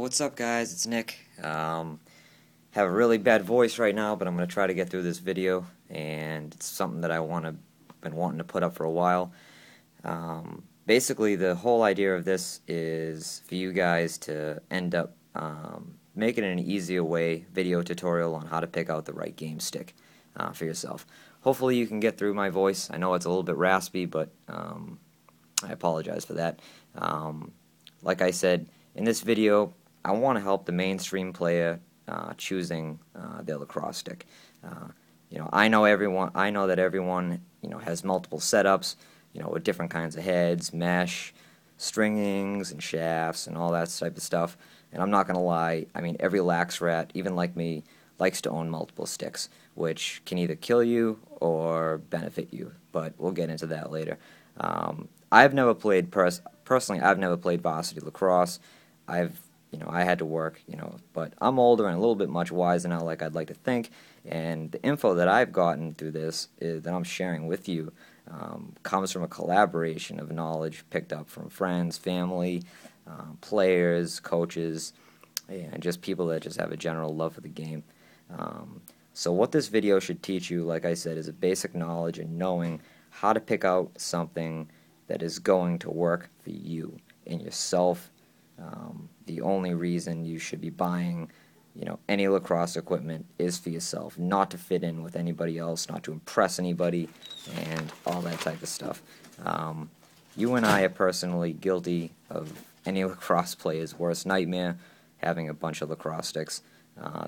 What's up, guys? It's Nick. Have a really bad voice right now, but I'm going to try to get through this video, and it's something that been wanting to put up for a while. Basically, the whole idea of this is for you guys to end up making an easier way video tutorial on how to pick out the right game stick for yourself. Hopefully you can get through my voice. I know it's a little bit raspy, but I apologize for that. Like I said, in this video, I want to help the mainstream player choosing their lacrosse stick. I know that everyone has multiple setups, with different kinds of heads, mesh, stringings, and shafts, and all that type of stuff. And I'm not gonna lie, I mean, every lax rat, even like me, likes to own multiple sticks, which can either kill you or benefit you. But we'll get into that later. I've never played personally. I've never played varsity lacrosse. I had to work, but I'm older and a little bit much wiser now, like I'd like to think. And the info that I've gotten through this that I'm sharing with you comes from a collaboration of knowledge picked up from friends, family, players, coaches, and just people that just have a general love for the game. So what this video should teach you, like I said, is a basic knowledge and knowing how to pick out something that is going to work for you and yourself. The only reason you should be buying, any lacrosse equipment is for yourself, not to fit in with anybody else, not to impress anybody, and all that type of stuff. You and I are personally guilty of any lacrosse player's worst nightmare, having a bunch of lacrosse sticks.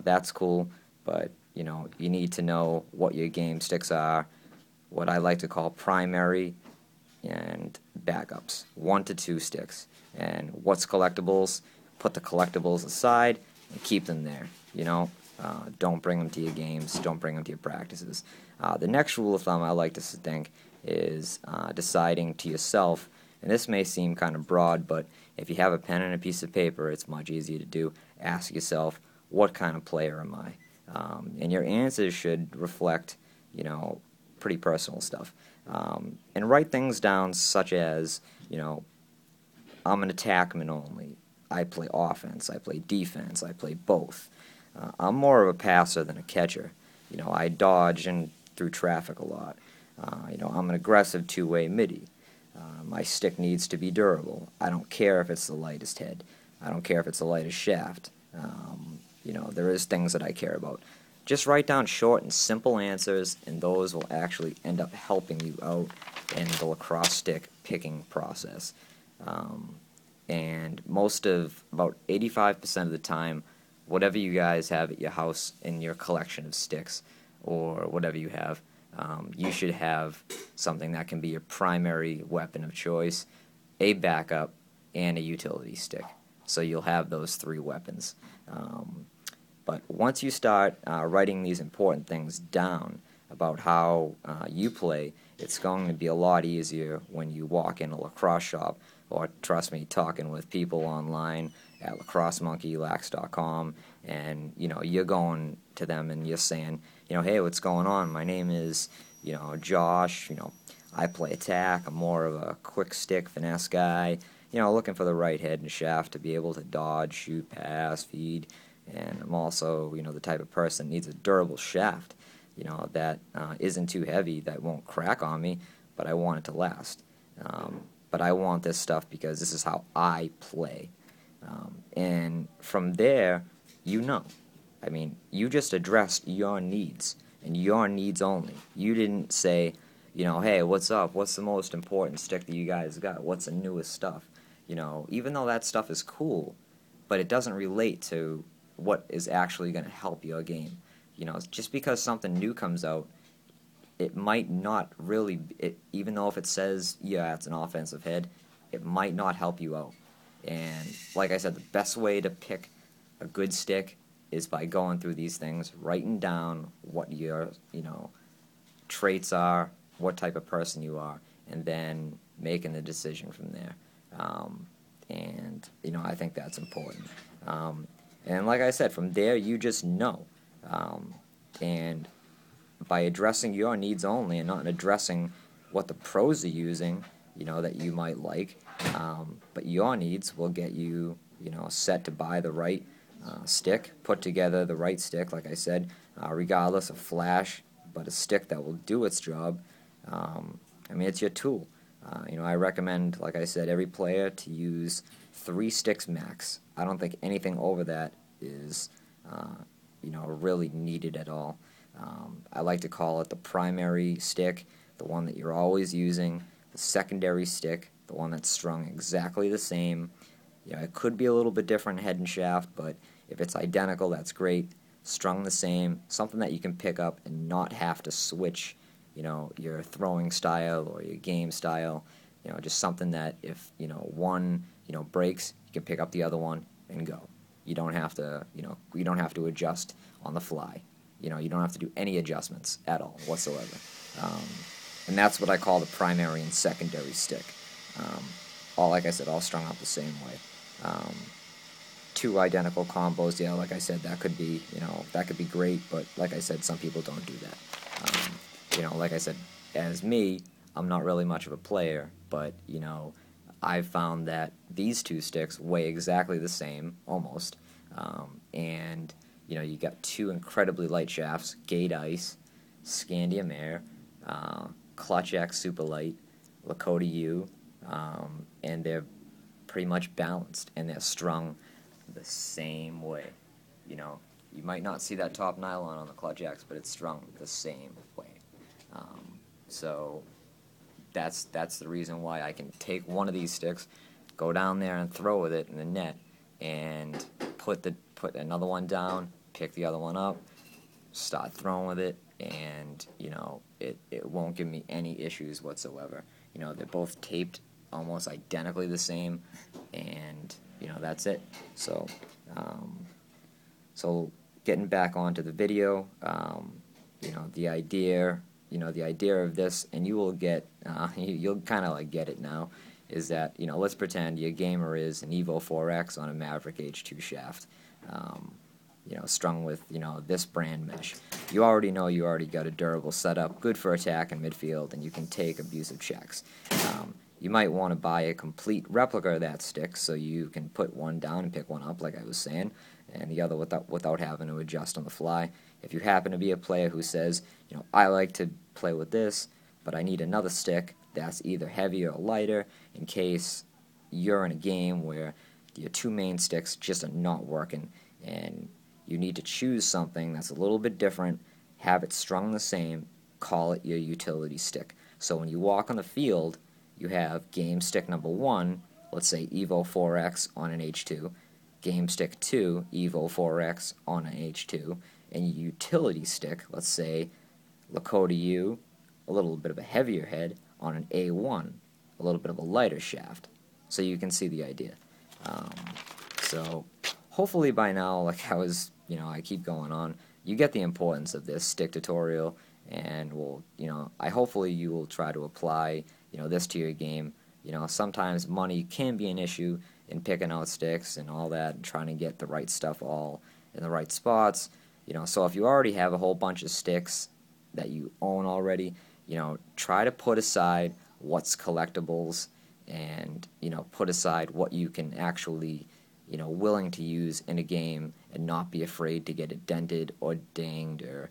That's cool, but you need to know what your game sticks are, what I like to call primary and backups, 1 to 2 sticks, and what's collectibles. Put the collectibles aside and keep them there. Don't bring them to your games, don't bring them to your practices. The next rule of thumb I like to think is deciding to yourself, and this may seem kind of broad, but if you have a pen and a piece of paper, it's much easier to do. Ask yourself, what kind of player am I? And your answers should reflect, pretty personal stuff. And write things down such as, I'm an attackman only. I play offense, I play defense, I play both. I'm more of a passer than a catcher. I dodge and through traffic a lot. I'm an aggressive two-way midi. My stick needs to be durable. I don't care if it's the lightest head. I don't care if it's the lightest shaft. There is things that I care about. Just write down short and simple answers, and those will actually end up helping you out in the lacrosse stick picking process. And about 85% of the time, whatever you guys have at your house in your collection of sticks, or whatever you have, you should have something that can be your primary weapon of choice, a backup, and a utility stick. So you'll have those 3 weapons. But once you start writing these important things down about how you play, it's going to be a lot easier when you walk in a lacrosse shop, or trust me, talking with people online at lacrossemonkeylax.com, and you're going to them and you're saying, hey, what's going on? My name is Josh. I play attack. I'm more of a quick stick finesse guy. Looking for the right head and shaft to be able to dodge, shoot, pass, feed. And I'm also, the type of person that needs a durable shaft, that isn't too heavy, that won't crack on me, but I want it to last. But I want this stuff because this is how I play. And from there, you just addressed your needs, and your needs only. You didn't say, hey, what's up? What's the most important stick that you guys got? What's the newest stuff? Even though that stuff is cool, but it doesn't relate to what is actually going to help your game. Just because something new comes out, it might not really, even though if it says, yeah, it's an offensive head, it might not help you out. And like I said, the best way to pick a good stick is by going through these things, writing down what your, traits are, what type of person you are, and then making the decision from there. I think that's important. And like I said, from there, you just know. And by addressing your needs only and not addressing what the pros are using, that you might like, but your needs will get you set to buy the right stick, put together the right stick, like I said, regardless of flash, but a stick that will do its job. I mean, it's your tool. I recommend, like I said, every player to use 3 sticks max. I don't think anything over that is, really needed at all. I like to call it the primary stick, the one that you're always using, the secondary stick, the one that's strung exactly the same. It could be a little bit different head and shaft, but if it's identical, that's great. Strung the same, something that you can pick up and not have to switch, your throwing style or your game style. Just something that if, one, breaks, you can pick up the other one and go. You don't have to adjust on the fly. You don't have to do any adjustments at all whatsoever. And that's what I call the primary and secondary stick. Like I said, all strung out the same way. 2 identical combos, yeah, like I said, that could be great, but like I said, some people don't do that. Like I said, as me, I'm not really much of a player, but, I've found that these 2 sticks weigh exactly the same, almost, and, you got 2 incredibly light shafts, Gate Ice, Scandium Air, Clutch X Super Light, Lakota U, and they're pretty much balanced, and they're strung the same way. You might not see that top nylon on the Clutch X, but it's strung the same way. So that's the reason why I can take one of these sticks, go down there and throw with it in the net, and put another one down, pick the other one up, start throwing with it, and it won't give me any issues whatsoever. They're both taped almost identically the same, and that's it. So so getting back onto the video, the idea of this, and you will get you'll kind of like get it now, is that let's pretend your gamer is an Evo 4X on a Maverick H2 shaft, strung with this brand mesh. You already got a durable setup, good for attack and midfield, and you can take abusive checks. You might want to buy a complete replica of that stick so you can put one down and pick one up, like I was saying, and the other without having to adjust on the fly. If you happen to be a player who says, I like to play with this, but I need another stick that's either heavier or lighter in case you're in a game where your 2 main sticks just are not working, and you need to choose something that's a little bit different, have it strung the same, call it your utility stick. So when you walk on the field, you have game stick number 1, let's say Evo 4X on an H2, game stick 2, Evo 4X on an H2, and your utility stick, let's say Lakota U, a little bit of a heavier head, on an A1, a little bit of a lighter shaft. So you can see the idea. So hopefully by now, like I keep going on, you get the importance of this stick tutorial, and hopefully you will try to apply this to your game. Sometimes money can be an issue in picking out sticks and all that, and trying to get the right stuff all in the right spots. So if you already have a whole bunch of sticks that you own already, try to put aside what's collectibles, and put aside what you can actually willing to use in a game, and not be afraid to get it dented or dinged or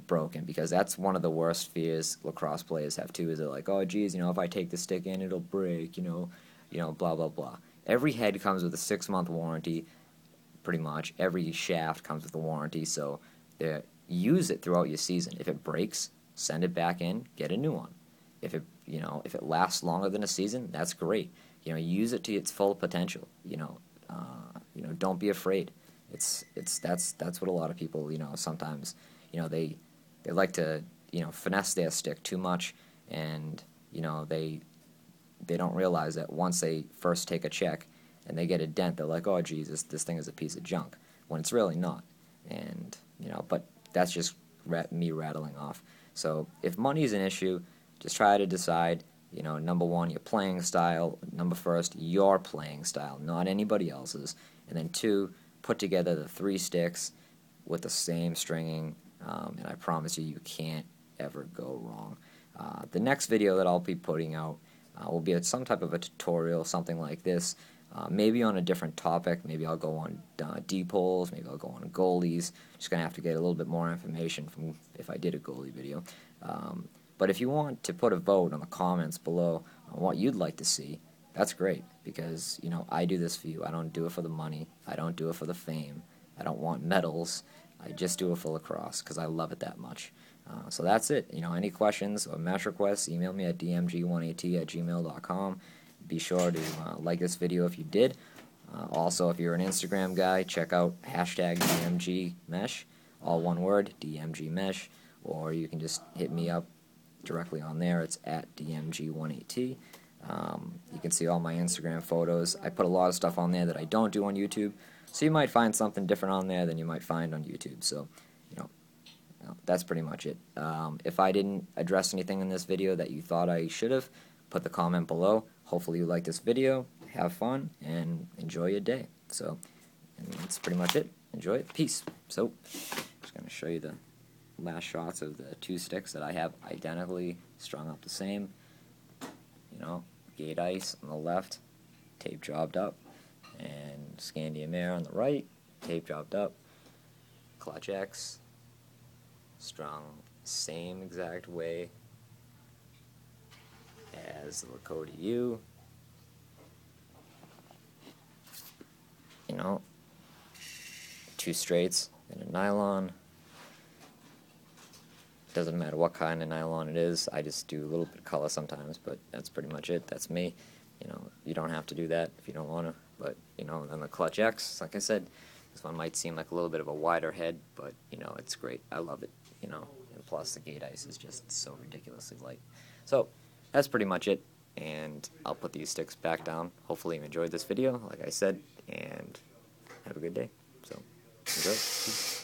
broken, because that's one of the worst fears lacrosse players have too, is they're like, oh geez, if I take the stick in, it'll break, blah blah blah. Every head comes with a 6-month warranty, pretty much. Every shaft comes with a warranty, so use it throughout your season. If it breaks, send it back in, get a new one. If it lasts longer than a season, that's great. Use it to its full potential. Don't be afraid. That's what a lot of people sometimes they like to finesse their stick too much, and they don't realize that once they first take a check and they get a dent, they're like, oh Jesus, this thing is a piece of junk, when it's really not. And but that's just me rattling off. So if money is an issue, just try to decide, number 1, your playing style. Number first, your playing style, not anybody else's. And then 2, put together the 3 sticks with the same stringing, and I promise you can't ever go wrong. The next video that I'll be putting out will be some type of a tutorial, something like this, Maybe on a different topic. Maybe I'll go on D-poles, maybe I'll go on goalies. Just going to have to get a little bit more information from if I did a goalie video. But if you want to put a vote on the comments below on what you'd like to see, that's great, because, you know, I do this for you. I don't do it for the money. I don't do it for the fame. I don't want medals. I just do it for lacrosse because I love it that much. So that's it. You know, any questions or match requests, email me at dmg1at@gmail.com. Be sure to like this video if you did. Also, if you're an Instagram guy, check out hashtag DMGMesh, all one word, DMGMesh, or you can just hit me up directly on there. It's at DMG1at. You can see all my Instagram photos. I put a lot of stuff on there that I don't do on YouTube, so you might find something different on there than you might find on YouTube. So, you know, that's pretty much it. If I didn't address anything in this video that you thought I should have, put the comment below. Hopefully you like this video, have fun, and enjoy your day. So, and that's pretty much it. Enjoy it. Peace. So, just going to show you the last shots of the two sticks that I have identically strung up the same. You know, gate ice on the left, tape jobbed up, and scandium air on the right, tape jobbed up. Clutch X, strung same exact way as the Lakota U. You know, two straights and a nylon. Doesn't matter what kind of nylon it is. I just do a little bit of color sometimes, but that's pretty much it. That's me. You know, you don't have to do that if you don't want to. But, you know, then the Clutch X, like I said, this one might seem like a little bit of a wider head, but, you know, it's great. I love it, you know. And plus, the gate ice is just so ridiculously light. So, that's pretty much it. And I'll put these sticks back down. Hopefully you enjoyed this video, like I said, and have a good day. So, enjoy. Peace.